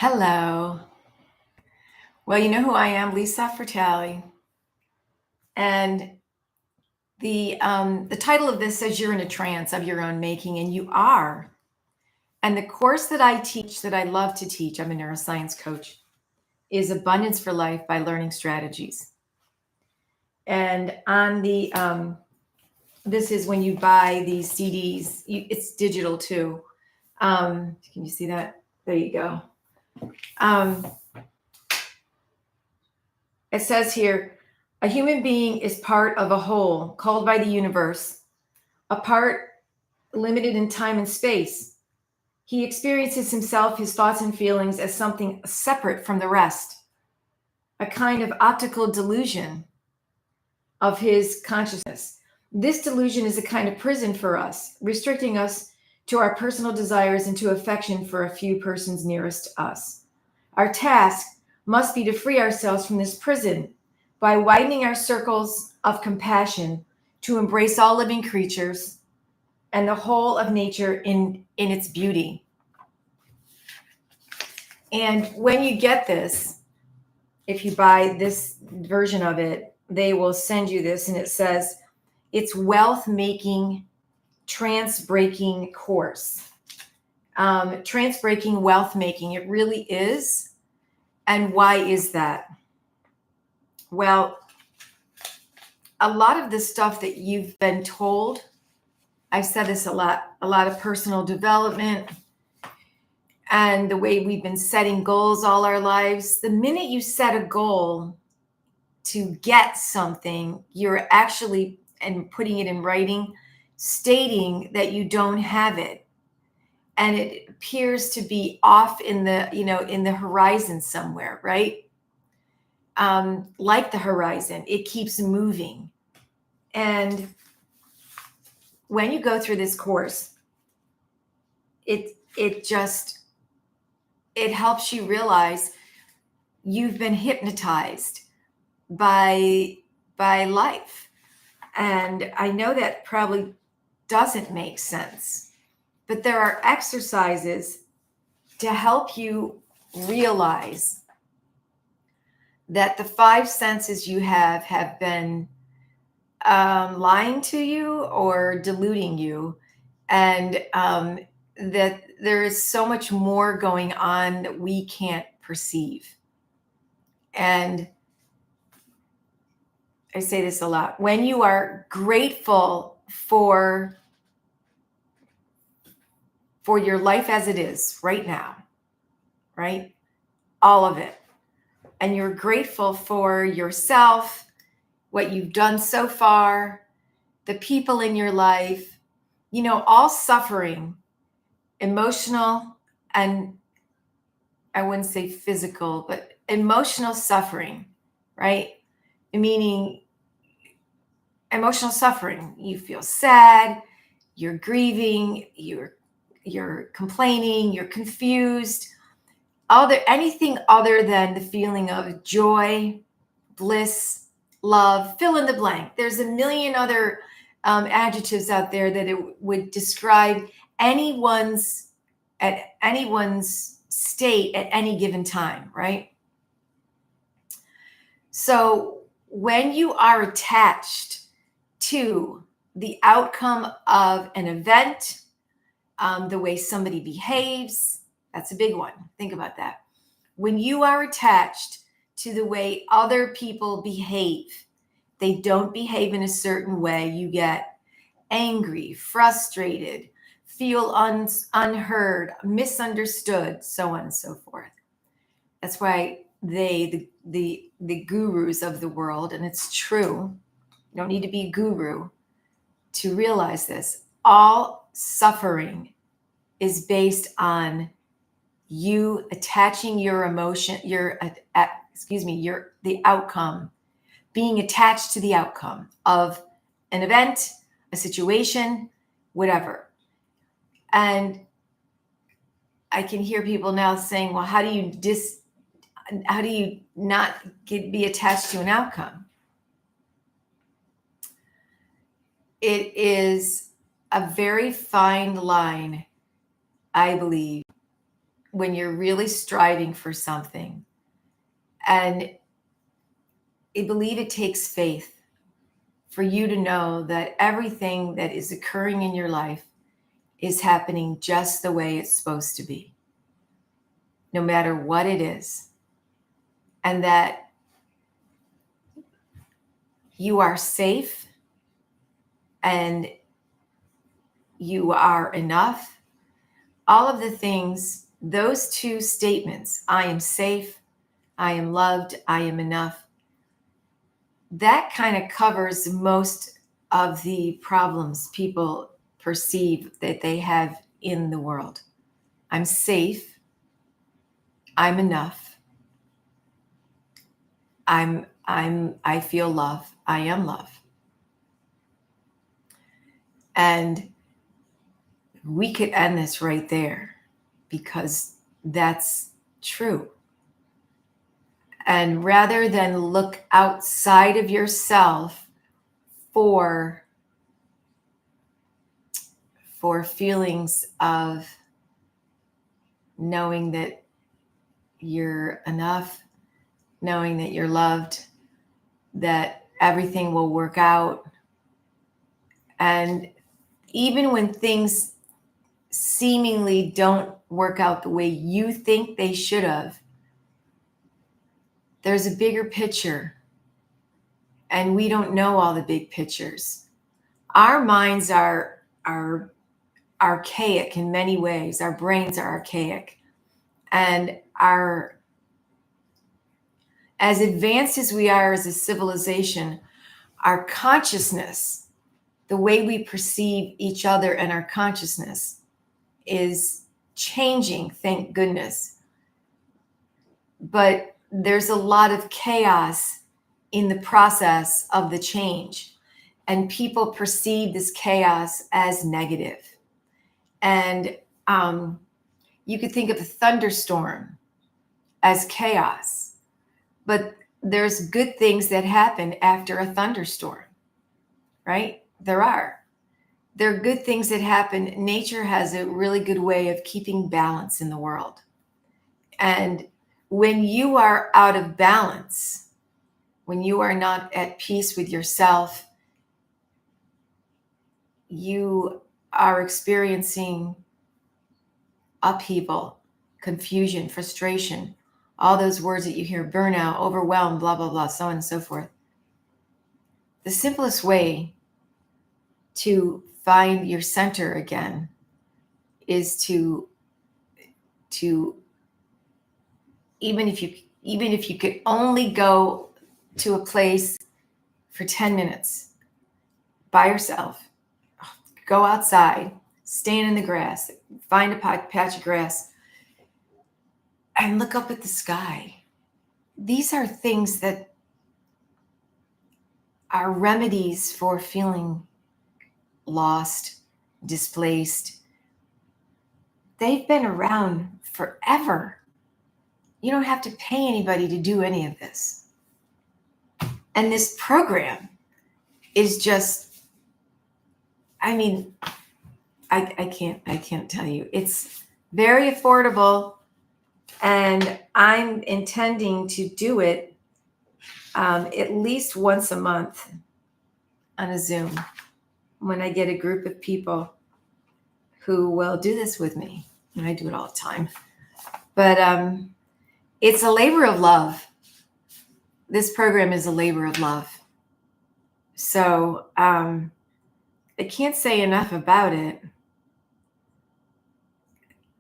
Hello. Well, you know who I am, Lisa Fratelli. And the title of this says you're in a trance of your own making, and you are. And the course that I teach, that I love to teach, I'm a neuroscience coach, is Abundance for Life by Learning Strategies. And on the this is when you buy these CDs. It's digital too. Can you see that? There you go. It says here, a human being is part of a whole called by the universe, a part limited in time and space. He experiences himself, his thoughts and feelings as something separate from the rest, a kind of optical delusion of his consciousness. This delusion is a kind of prison for us, restricting us to our personal desires and to affection for a few persons nearest us. Our task must be to free ourselves from this prison by widening our circles of compassion to embrace all living creatures and the whole of nature in its beauty. And when you get this, if you buy this version of it, they will send you this, and it says it's wealth making, trance breaking course. Trance breaking, wealth making. It really is. And why is that? Well, a lot of the stuff that you've been told, I've said this a lot of personal development and the way we've been setting goals all our lives. The minute you set a goal to get something, you're actually, and putting it in writing, stating that you don't have it. And it appears to be off in the, in the horizon somewhere, right? Like the horizon, it keeps moving. And when you go through this course, it helps you realize you've been hypnotized by life. And I know that probably doesn't make sense, but there are exercises to help you realize that the five senses you have been lying to you or deluding you, and that there is so much more going on that we can't perceive. And I say this a lot. When you are grateful for your life as it is right now, right? All of it. And you're grateful for yourself, what you've done so far, the people in your life, all suffering, emotional, and I wouldn't say physical, but emotional suffering, right? Meaning emotional suffering. You feel sad, you're grieving, you're complaining, you're confused, anything other than the feeling of joy, bliss, love, fill in the blank. There's a million other adjectives out there that it would describe anyone's state at any given time, right? So when you are attached to the outcome of an event, the way somebody behaves, that's a big one. Think about that. When you are attached to the way other people behave, they don't behave in a certain way, you get angry, frustrated, feel unheard, misunderstood, so on and so forth. That's why the gurus of the world, and it's true, you don't need to be a guru to realize this, all suffering is based on you attaching your emotion, the outcome, being attached to the outcome of an event, a situation, whatever. And I can hear people now saying, well, how do you not be attached to an outcome? It is a very fine line, I believe, when you're really striving for something. And I believe it takes faith for you to know that everything that is occurring in your life is happening just the way it's supposed to be, no matter what it is. And that you are safe and you are enough. All of the things, those two statements, I am safe, I am loved, I am enough, that kind of covers most of the problems people perceive that they have in the world. I'm safe, I'm enough, I feel love, I am love. And we could end this right there because that's true. And rather than look outside of yourself for feelings of knowing that you're enough, knowing that you're loved, that everything will work out. And even when things seemingly don't work out the way you think they should have, there's a bigger picture. And we don't know all the big pictures. Our minds are archaic in many ways. Our brains are archaic. And as advanced as we are as a civilization, our consciousness, the way we perceive each other and our consciousness is changing, thank goodness. But there's a lot of chaos in the process of the change. And people perceive this chaos as negative. And you could think of a thunderstorm as chaos, but there's good things that happen after a thunderstorm, right? There are good things that happen. Nature has a really good way of keeping balance in the world. And when you are out of balance, when you are not at peace with yourself, you are experiencing upheaval, confusion, frustration, all those words that you hear, burnout, overwhelmed, blah, blah, blah, so on and so forth. The simplest way to find your center again is to even if you could only go to a place for 10 minutes by yourself, go outside, stand in the grass, find a patch of grass, and look up at the sky. These are things that are remedies for feeling lost, displaced. They've been around forever. You don't have to pay anybody to do any of this. And this program is just, I mean, I can't tell you. It's very affordable, and I'm intending to do it at least once a month on a Zoom when I get a group of people who will do this with me. And I do it all the time. But it's a labor of love. This program is a labor of love. So I can't say enough about it.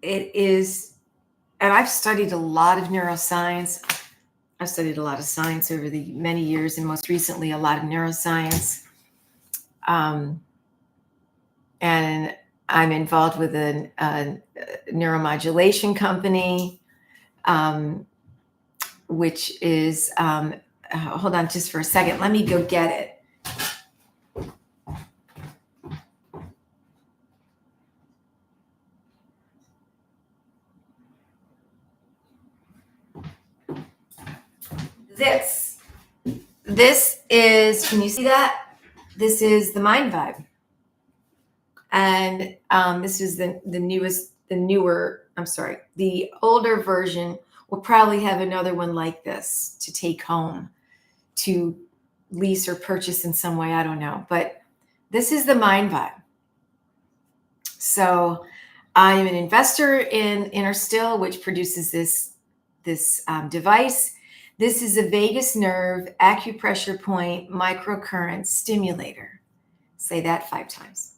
It is, and I've studied a lot of neuroscience. I've studied a lot of science over the many years, and most recently a lot of neuroscience. And I'm involved with a neuromodulation company, which is, hold on just for a second. Let me go get it. This is, can you see that? This is the Mind Vibe. And this is the newer I'm sorry, the older version will probably have another one like this to take home, to lease or purchase in some way. I don't know. But this is the Mind Vibe. So I'm an investor in Interstill, which produces this device. This is a vagus nerve acupressure point microcurrent stimulator. Say that 5 times.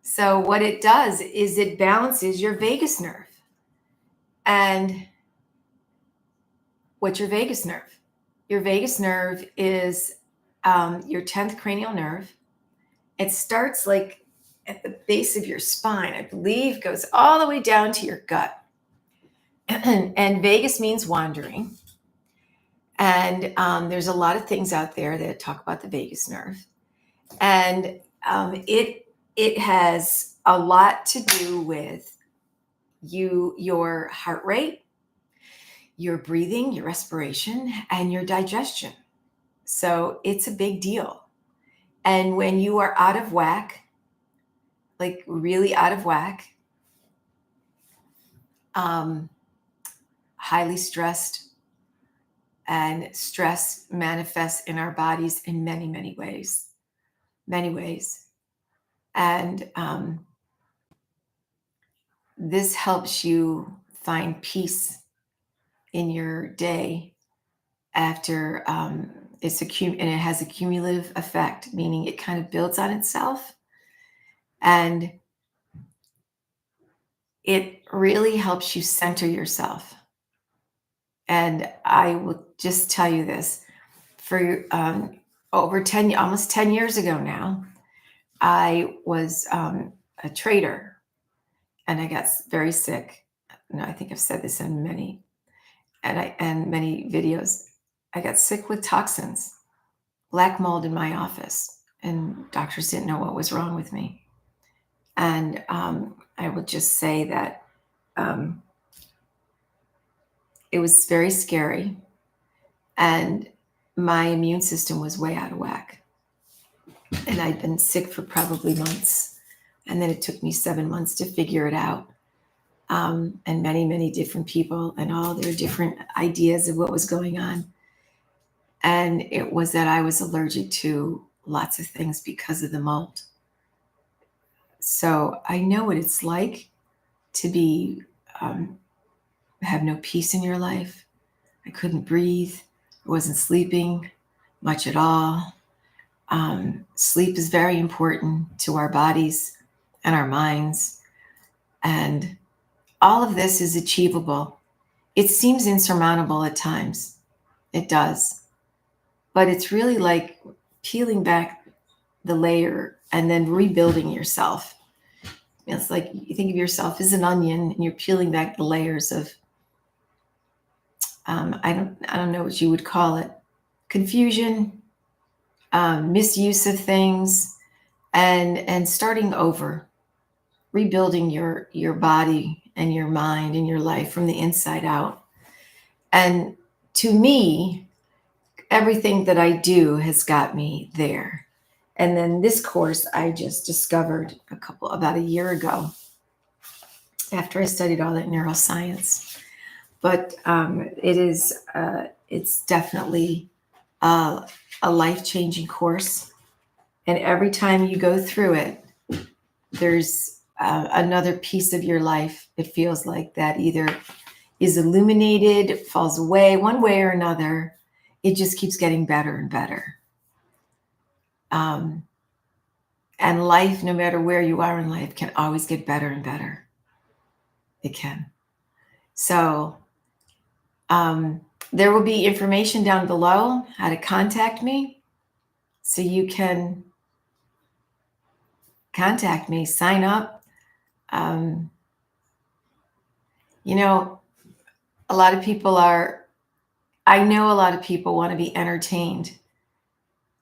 So what it does is it balances your vagus nerve. And what's your vagus nerve? Your vagus nerve is your 10th cranial nerve. It starts like at the base of your spine, I believe, goes all the way down to your gut. And vagus means wandering. And there's a lot of things out there that talk about the vagus nerve. And it has a lot to do with your heart rate, your breathing, your respiration, and your digestion. So it's a big deal. And when you are out of whack, like really out of whack, highly stressed, and stress manifests in our bodies in many, many ways. Many ways. And this helps you find peace in your day after and it has a cumulative effect, meaning it kind of builds on itself. And it really helps you center yourself. And I will just tell you this, for almost 10 years ago now, I was a trader and I got very sick. No, I think I've said this in many videos. I got sick with toxins, black mold in my office, and doctors didn't know what was wrong with me. And I will just say that it was very scary, and my immune system was way out of whack. And I'd been sick for probably months. And then it took me 7 months to figure it out. And many, many different people and all their different ideas of what was going on. And it was that I was allergic to lots of things because of the mold. So I know what it's like to be have no peace in your life. I couldn't breathe. I wasn't sleeping much at all. Sleep is very important to our bodies and our minds. And all of this is achievable. It seems insurmountable at times. It does. But it's really like peeling back the layer and then rebuilding yourself. It's like you think of yourself as an onion and you're peeling back the layers of, I don't know what you would call it, confusion, misuse of things, and starting over, rebuilding your body and your mind and your life from the inside out. And to me, everything that I do has got me there. And then this course I just discovered about a year ago after I studied all that neuroscience. But it's definitely a life-changing course. And every time you go through it, there's another piece of your life, it feels like, that either is illuminated, falls away one way or another. It just keeps getting better and better. And life, no matter where you are in life, can always get better and better. It can. So there will be information down below how to contact me. So you can contact me, sign up. A lot of people I know a lot of people want to be entertained.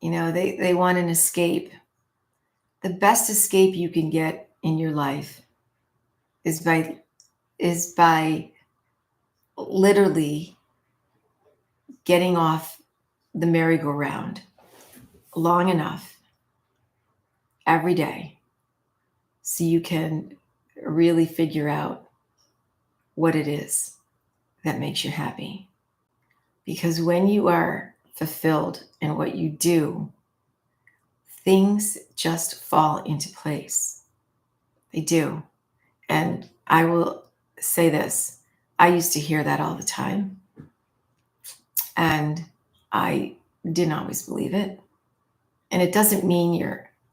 They want an escape. The best escape you can get in your life is by literally getting off the merry-go-round long enough every day so you can really figure out what it is that makes you happy. Because when you are fulfilled in what you do, things just fall into place. They do. And I will say this, I used to hear that all the time, and I didn't always believe it. And it doesn't mean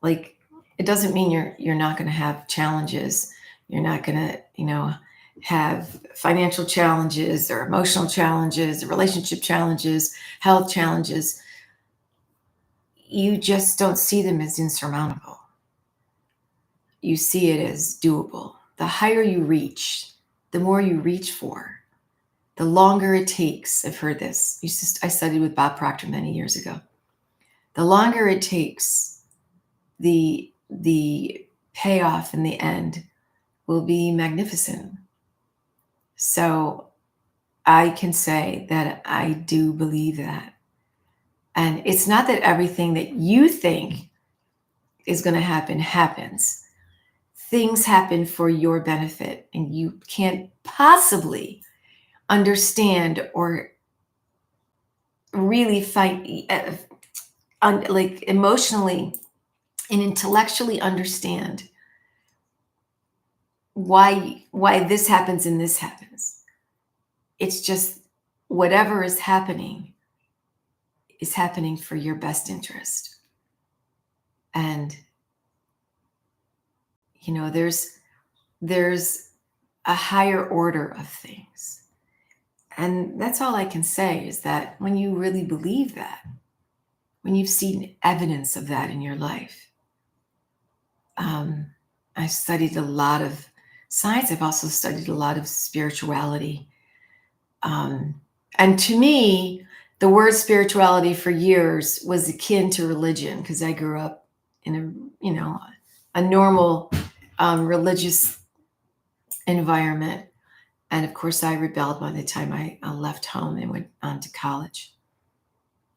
it doesn't mean you're not going to have challenges. You're not going to, have financial challenges or emotional challenges, or relationship challenges, health challenges. You just don't see them as insurmountable. You see it as doable. The higher you reach, the more you reach for, the longer it takes. I've heard this. I studied with Bob Proctor many years ago. The longer it takes, the payoff in the end will be magnificent. So I can say that I do believe that. And it's not that everything that you think is going to happen happens. Things happen for your benefit, and you can't possibly understand or really fight, like emotionally and intellectually understand why this happens and this happens. It's just whatever is happening for your best interest. And there's a higher order of things. And that's all I can say, is that when you really believe that, when you've seen evidence of that in your life, I've studied a lot of science. I've also studied a lot of spirituality. And to me, the word spirituality for years was akin to religion, because I grew up in a normal religious environment. And of course, I rebelled by the time I left home and went on to college.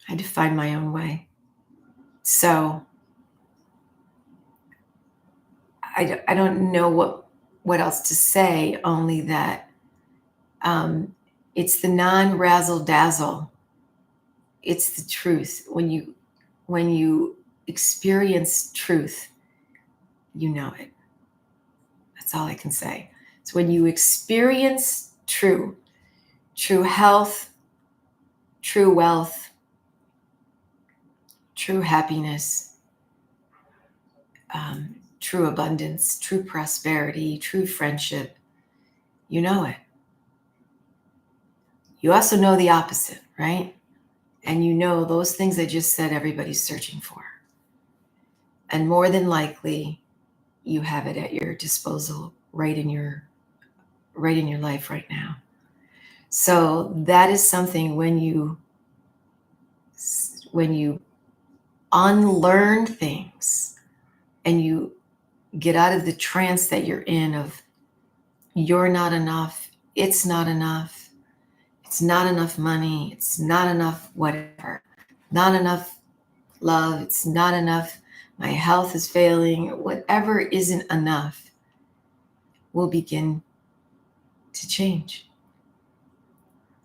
I had to find my own way. So I don't know what else to say, only that it's the non-razzle dazzle. It's the truth. When you experience truth, you know it. That's all I can say. So when you experience true health, true wealth, true happiness, true abundance, true prosperity, true friendship, you know it. You also know the opposite, right? And you know those things I just said everybody's searching for. And more than likely, you have it at your disposal right in your life right now. So that is something, when you unlearn things and you get out of the trance that you're in of you're not enough, it's not enough money, it's not enough whatever, not enough love, it's not enough, my health is failing, whatever isn't enough will begin to change.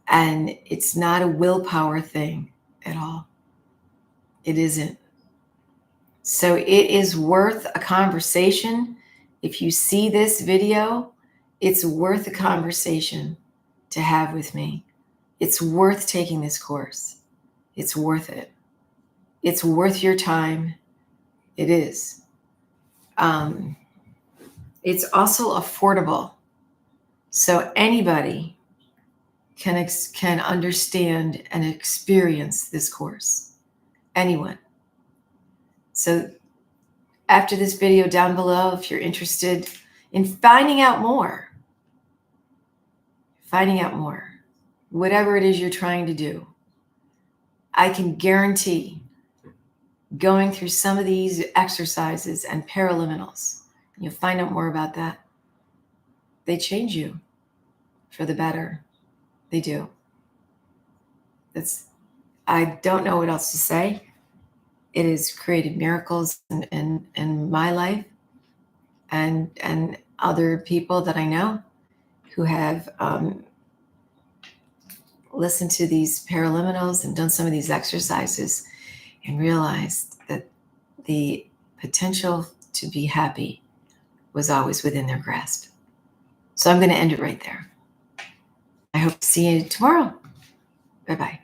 And it's not a willpower thing at all. It isn't. So it is worth a conversation. If you see this video, it's worth a conversation to have with me. It's worth taking this course. It's worth it. It's worth your time. It is. It's also affordable. So anybody can understand and experience this course. Anyone. So after this video down below, if you're interested in finding out more, whatever it is you're trying to do, I can guarantee going through some of these exercises and paraliminals, you'll find out more about that. They change you for the better. They do. I don't know what else to say. It has created miracles in my life and other people that I know who have listened to these paraliminals and done some of these exercises and realized that the potential to be happy was always within their grasp. So I'm going to end it right there. I hope to see you tomorrow. Bye-bye.